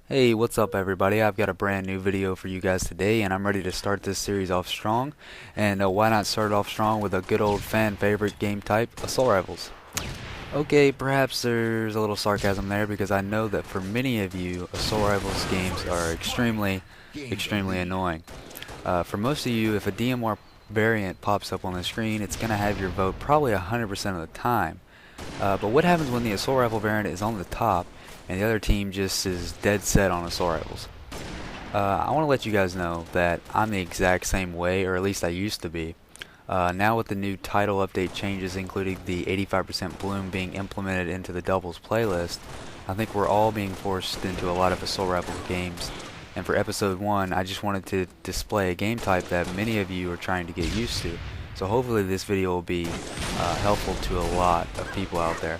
Hey, what's up everybody? I've got a brand new video for you guys today and I'm ready to start this series off strong. And why not start off strong with a good old fan favorite game type, Assault Rifles. Okay, perhaps there's a little sarcasm there because I know that for many of you, Assault Rifles games are extremely annoying. For most of you, if a DMR variant pops up on the screen, it's going to have your vote probably 100% of the time. But what happens when the Assault Rifle variant is on the top and the other team just is dead set on Assault Rifles? I want to let you guys know that I'm the exact same way, or at least I used to be. Now with the new title update changes, including the 85% bloom being implemented into the doubles playlist, I think we're all being forced into a lot of Assault Rifles games. And for episode 1, I just wanted to display a game type that many of you are trying to get used to. So hopefully this video will be helpful to a lot of people out there.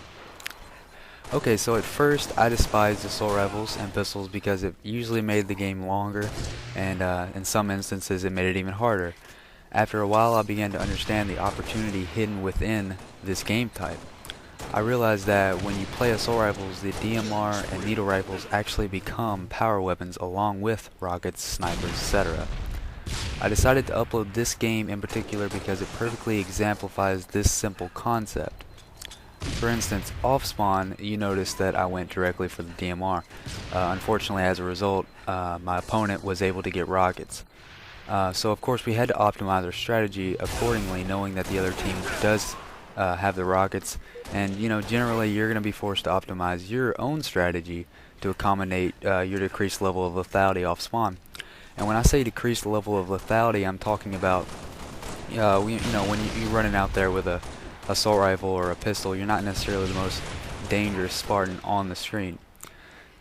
Okay, so at first I despised Assault Rifles and pistols because it usually made the game longer, and in some instances it made it even harder. After a while I began to understand the opportunity hidden within this game type. I realized that when you play Assault Rifles, the DMR and needle rifles actually become power weapons along with rockets, snipers, etc. I decided to upload this game in particular because it perfectly exemplifies this simple concept. For instance, off spawn, you notice that I went directly for the DMR. Unfortunately, as a result, my opponent was able to get rockets. So of course we had to optimize our strategy accordingly, knowing that the other team does have the rockets, and generally you're going to be forced to optimize your own strategy to accommodate your decreased level of lethality off spawn. And when I say decreased level of lethality, I'm talking about when you're running out there with a assault rifle or a pistol, you're not necessarily the most dangerous Spartan on the screen.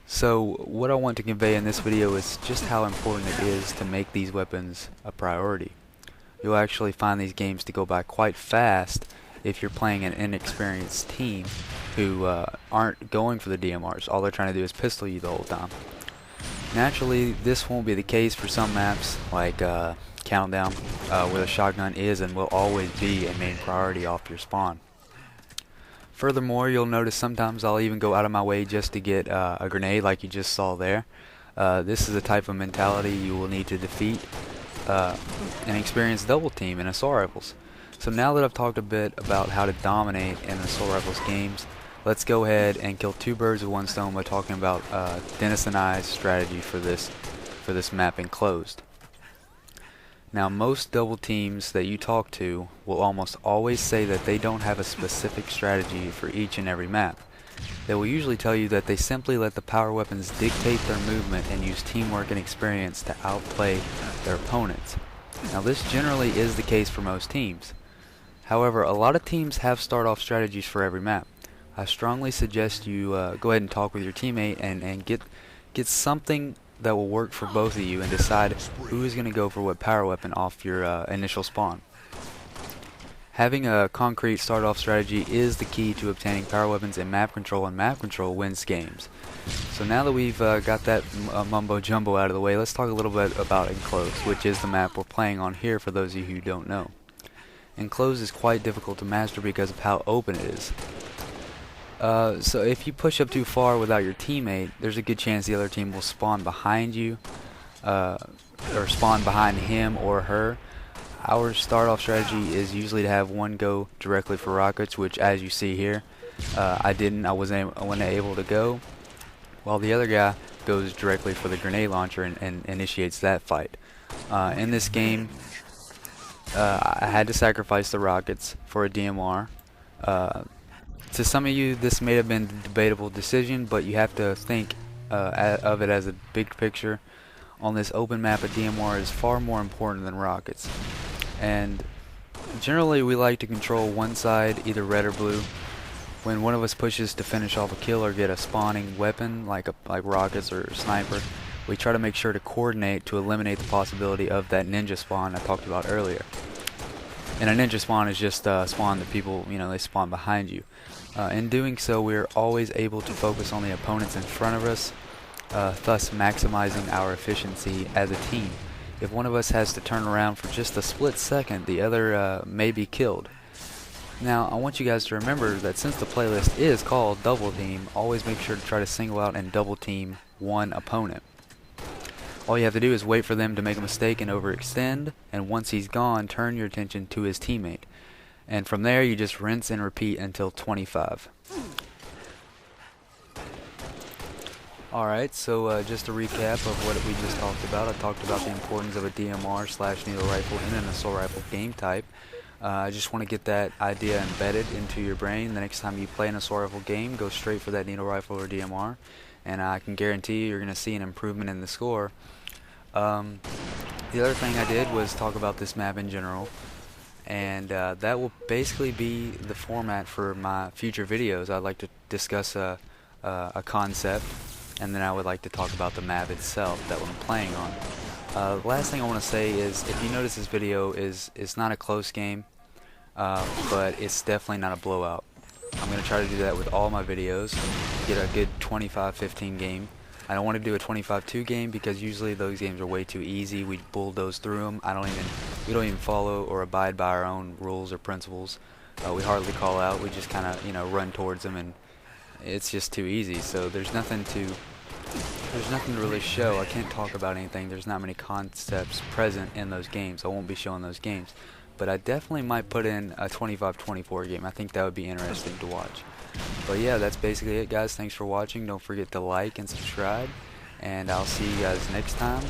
So what I want to convey in this video is just how important it is to make these weapons a priority. You'll actually find these games to go by quite fast if you're playing an inexperienced team who aren't going for the DMRs. All they're trying to do is pistol you the whole time. Naturally, this won't be the case for some maps like Countdown, where the shotgun is and will always be a main priority off your spawn. Furthermore, you'll notice sometimes I'll even go out of my way just to get a grenade like you just saw there. This is a type of mentality you will need to defeat an experienced double team in Assault Rifles. So now that I've talked a bit about how to dominate in Assault Rifles games, let's go ahead and kill two birds with one stone by talking about Dennis and I's strategy for this map Enclosed. Now most double teams that you talk to will almost always say that they don't have a specific strategy for each and every map. They will usually tell you that they simply let the power weapons dictate their movement and use teamwork and experience to outplay their opponents. Now this generally is the case for most teams. However, a lot of teams have start-off strategies for every map. I strongly suggest you go ahead and talk with your teammate and get something that will work for both of you and decide who is going to go for what power weapon off your initial spawn. Having a concrete start-off strategy is the key to obtaining power weapons in map control, and map control wins games. So now that we've got that mumbo jumbo out of the way, let's talk a little bit about Enclosed, which is the map we're playing on here for those of you who don't know. Enclosed is quite difficult to master because of how open it is. So if you push up too far without your teammate, there's a good chance the other team will spawn behind you, or spawn behind him or her. Our start-off strategy is usually to have one go directly for rockets, which as you see here, I wasn't able to go, while the other guy goes directly for the grenade launcher and initiates that fight. In this game, I had to sacrifice the rockets for a DMR. To some of you, this may have been a debatable decision, but you have to think of it as a big picture. On this open map, a DMR is far more important than rockets. And generally, we like to control one side, either red or blue. When one of us pushes to finish off a kill or get a spawning weapon, like rockets or sniper, we try to make sure to coordinate to eliminate the possibility of that ninja spawn I talked about earlier. And a ninja spawn is just a spawn that people, they spawn behind you. In doing so, we're always able to focus on the opponents in front of us, thus maximizing our efficiency as a team. If one of us has to turn around for just a split second, the other may be killed. Now, I want you guys to remember that since the playlist is called Double Team, always make sure to try to single out and double team one opponent. All you have to do is wait for them to make a mistake and overextend, and once he's gone, turn your attention to his teammate. And from there, you just rinse and repeat until 25. Alright, so just a recap of what we just talked about. I talked about the importance of a DMR/needle rifle in an assault rifle game type. I just want to get that idea embedded into your brain. The next time you play an assault rifle game, go straight for that needle rifle or DMR, and I can guarantee you're going to see an improvement in the score. The other thing I did was talk about this map in general, and that will basically be the format for my future videos. I'd like to discuss a concept, and then I would like to talk about the map itself that I'm playing on. The last thing I want to say is, if you notice, this video is not a close game, but it's definitely not a blowout. I'm going to try to do that with all my videos, get a good 25-15 game. I don't want to do a 25-2 game because usually those games are way too easy. We bulldoze through them. We don't even follow or abide by our own rules or principles. We hardly call out. We just kind of run towards them, and it's just too easy. So there's nothing to really show. I can't talk about anything. There's not many concepts present in those games. I won't be showing those games. But I definitely might put in a 25-24 game. I think that would be interesting to watch. But yeah, that's basically it, guys. Thanks for watching. Don't forget to like and subscribe, and I'll see you guys next time.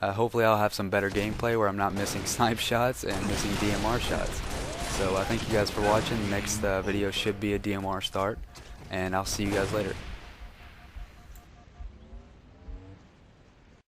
Hopefully I'll have some better gameplay where I'm not missing snipe shots and missing DMR shots. So thank you guys for watching. The next video should be a DMR start, and I'll see you guys later.